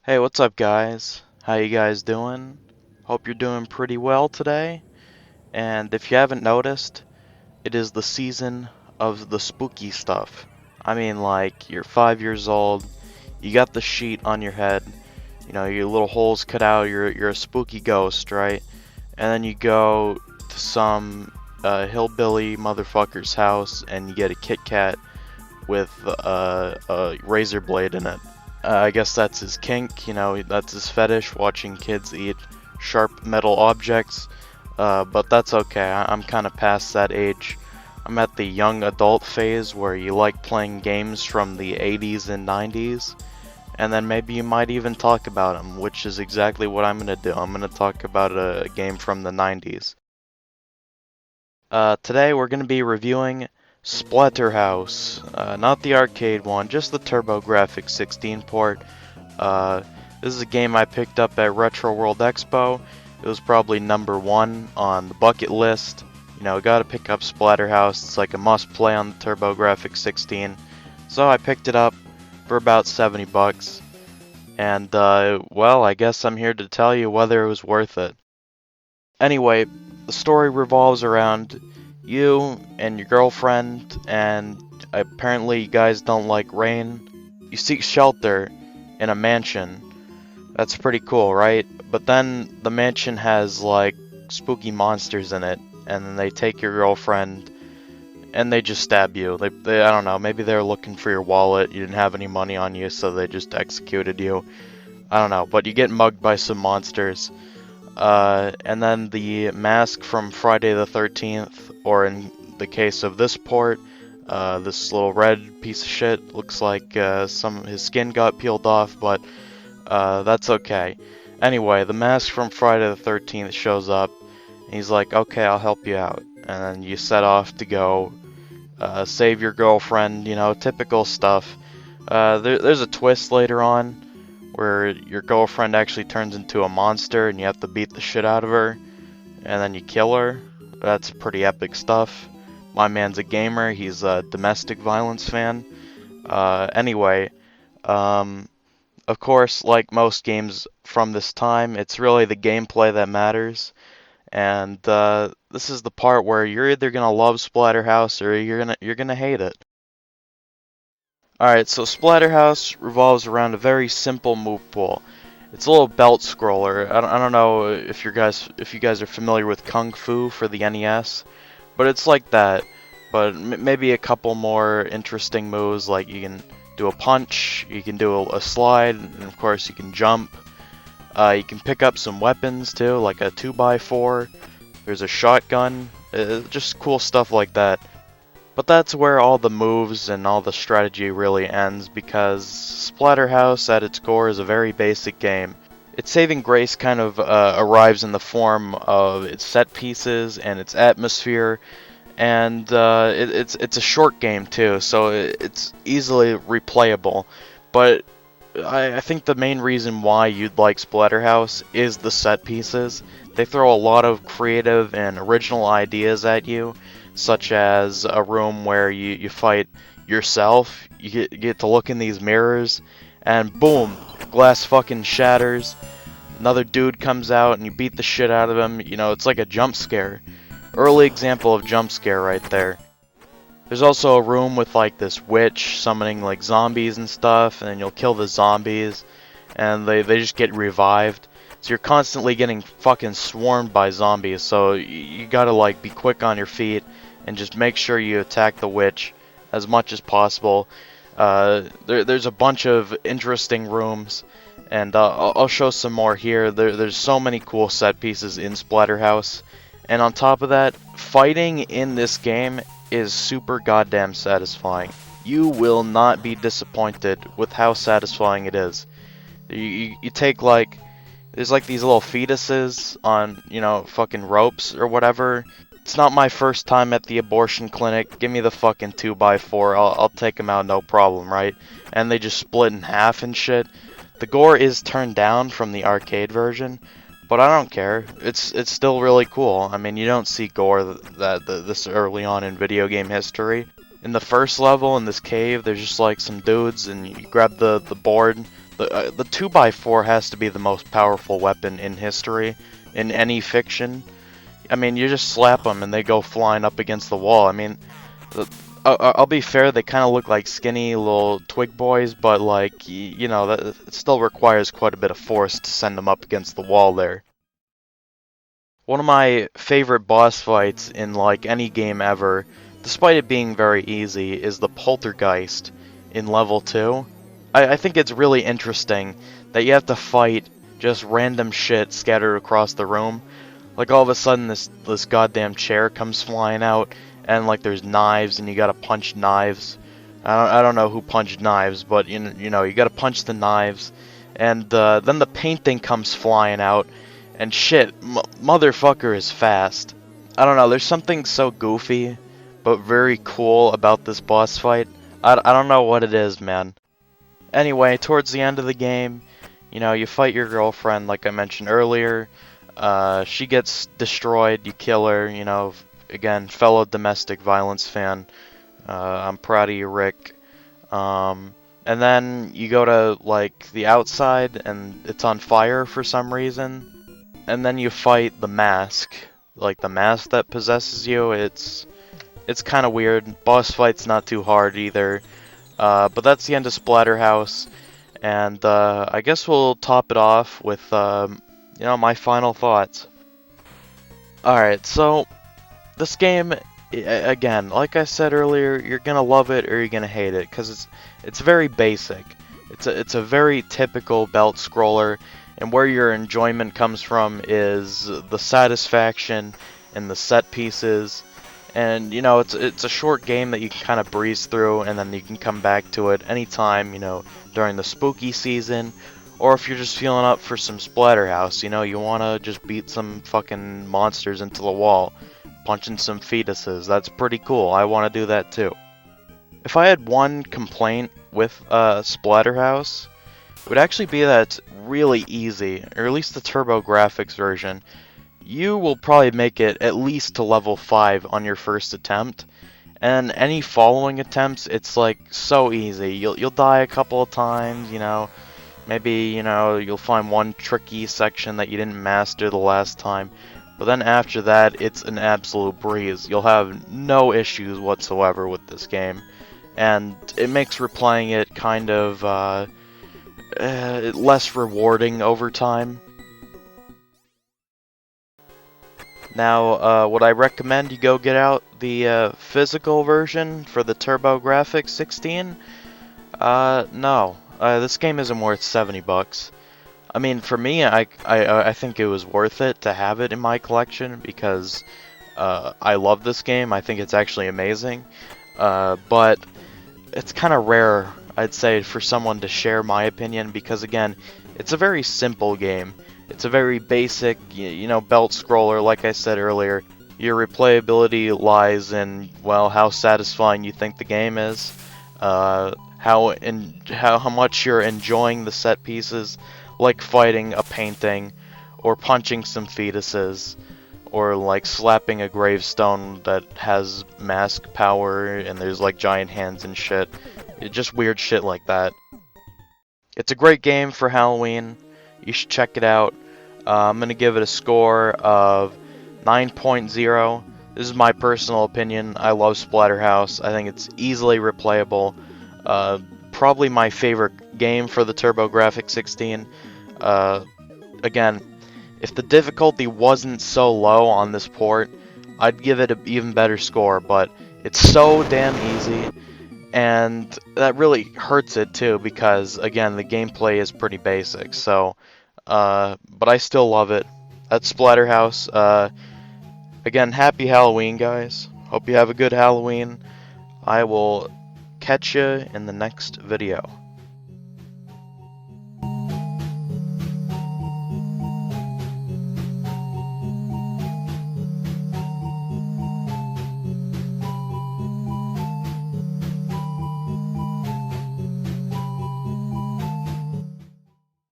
Hey, what's up guys? How you guys doing? Hope you're doing pretty well today. And if you haven't noticed, it is the season of the spooky stuff. I mean, like, you're 5 years old, you got the sheet on your head, your little holes cut out, you're a spooky ghost, right? And then you go to some hillbilly motherfucker's house and you get a Kit Kat with a razor blade in it. I guess that's his kink, that's his fetish, watching kids eat sharp metal objects. But that's okay, I'm kind of past that age. I'm at the young adult phase where you like playing games from the 80s and 90s, and then maybe you might even talk about them, which is exactly what I'm going to do. I'm going to talk about a game from the 90s. Today we're going to be reviewing Splatterhouse, not the arcade one, just the Turbo-Grafx 16 port. This is a game I picked up at Retro World Expo. It was probably #1 on the bucket list. Gotta pick up Splatterhouse. It's like a must-play on the Turbo-Grafx 16. So I picked it up for about 70 bucks. And, well, I guess I'm here to tell you whether it was worth it. Anyway, the story revolves around you and your girlfriend, and apparently you guys don't like rain. You seek shelter in a mansion. That's pretty cool, right? But then the mansion has like spooky monsters in it, and then they take your girlfriend and they just stab you. They I don't know, maybe they're looking for your wallet, you didn't have any money on you, so they just executed you. I don't know, but you get mugged by some monsters. And then the mask from Friday the 13th, or in the case of this port, this little red piece of shit looks like his skin got peeled off, but that's okay. Anyway, the mask from Friday the 13th shows up, and he's like, okay, I'll help you out. And then you set off to go save your girlfriend, typical stuff. There's a twist later on where your girlfriend actually turns into a monster and you have to beat the shit out of her, and then you kill her. That's pretty epic stuff. My man's a gamer, he's a domestic violence fan. Anyway, of course, like most games from this time, it's really the gameplay that matters. And this is the part where you're either gonna love Splatterhouse or you're gonna hate it. Alright, so Splatterhouse revolves around a very simple move pool. It's a little belt scroller. I don't know if you guys are familiar with Kung Fu for the NES, but it's like that. But maybe a couple more interesting moves, like you can do a punch, you can do a slide, and of course you can jump. You can pick up some weapons too, like a 2x4. There's a shotgun. Just cool stuff like that. But that's where all the moves and all the strategy really ends, because Splatterhouse at its core is a very basic game. Its saving grace kind of arrives in the form of its set pieces and its atmosphere, and it's a short game too, so it's easily replayable. But I think the main reason why you'd like Splatterhouse is the set pieces. They throw a lot of creative and original ideas at you, such as a room where you fight yourself. You get to look in these mirrors, and boom, glass fucking shatters. Another dude comes out and you beat the shit out of him. It's like a jump scare. Early example of jump scare right there. There's also a room with like this witch summoning like zombies and stuff, and then you'll kill the zombies and they just get revived. So you're constantly getting fucking swarmed by zombies, so you gotta like be quick on your feet and just make sure you attack the witch as much as possible. There's a bunch of interesting rooms, and I'll show some more here. There's so many cool set pieces in Splatterhouse, and on top of that, fighting in this game is super goddamn satisfying. You will not be disappointed with how satisfying it is. You take like, there's like these little fetuses on, fucking ropes or whatever. It's not my first time at the abortion clinic. Give me the fucking 2x4. I'll take them out, no problem, right? And they just split in half and shit. The gore is turned down from the arcade version, but I don't care. It's still really cool. I mean, you don't see gore this early on in video game history. In the first level, in this cave, there's just like some dudes, and you grab the board, The 2x4 has to be the most powerful weapon in history, in any fiction. I mean, you just slap them and they go flying up against the wall. I mean, I'll be fair, they kind of look like skinny little twig boys, but like, you know, it still requires quite a bit of force to send them up against the wall there. One of my favorite boss fights in like any game ever, despite it being very easy, is the Poltergeist in level 2. I think it's really interesting that you have to fight just random shit scattered across the room. Like all of a sudden this goddamn chair comes flying out, and like there's knives and you gotta punch knives. I don't know who punched knives, but you know you gotta punch the knives, and then the painting comes flying out, and shit, motherfucker is fast. I don't know, there's something so goofy but very cool about this boss fight. I don't know what it is, man. Anyway, towards the end of the game, you know, you fight your girlfriend like I mentioned earlier. She gets destroyed, you kill her, you know, again, fellow domestic violence fan. I'm proud of you, Rick. And then you go to, like, the outside, and it's on fire for some reason. And then you fight the mask. Like, the mask that possesses you, it's kind of weird. Boss fight's not too hard either. But that's the end of Splatterhouse. And, I guess we'll top it off with, you know, my final thoughts. Alright, so this game, again, like I said earlier, you're gonna love it or you're gonna hate it, because it's very basic. It's a very typical belt scroller, and where your enjoyment comes from is the satisfaction and the set pieces. And you know, it's a short game that you can kind of breeze through, and then you can come back to it anytime, you know, during the spooky season, or if you're just feeling up for some Splatterhouse, you know, you want to just beat some fucking monsters into the wall, punching some fetuses. That's pretty cool. I want to do that too. If I had one complaint with Splatterhouse, it would actually be that it's really easy, or at least the Turbo-Grafx version. You will probably make it at least to level 5 on your first attempt, and any following attempts, it's like so easy. You'll die a couple of times, you know. Maybe, you know, you'll find one tricky section that you didn't master the last time, but then after that, it's an absolute breeze. You'll have no issues whatsoever with this game, and it makes replaying it kind of less rewarding over time. Now, would I recommend you go get out the physical version for the Turbo-Grafx 16? No. This game isn't worth 70 bucks. I mean, for me, I think it was worth it to have it in my collection because I love this game. I think it's actually amazing. But it's kind of rare, I'd say, for someone to share my opinion because, again, it's a very simple game. It's a very basic, you know, belt scroller, like I said earlier. Your replayability lies in, well, how satisfying you think the game is, how much you're enjoying the set pieces, like fighting a painting, or punching some fetuses, or like slapping a gravestone that has mask power and there's like giant hands and shit. Just weird shit like that. It's a great game for Halloween. You should check it out. I'm going to give it a score of 9.0. This is my personal opinion. I love Splatterhouse. I think it's easily replayable. Probably my favorite game for the Turbo-Grafx 16. Again, if the difficulty wasn't so low on this port, I'd give it an even better score, but it's so damn easy. And that really hurts it too, because again, the gameplay is pretty basic. So, but I still love it. That's Splatterhouse. Again, happy Halloween, guys. Hope you have a good Halloween. I will catch you in the next video.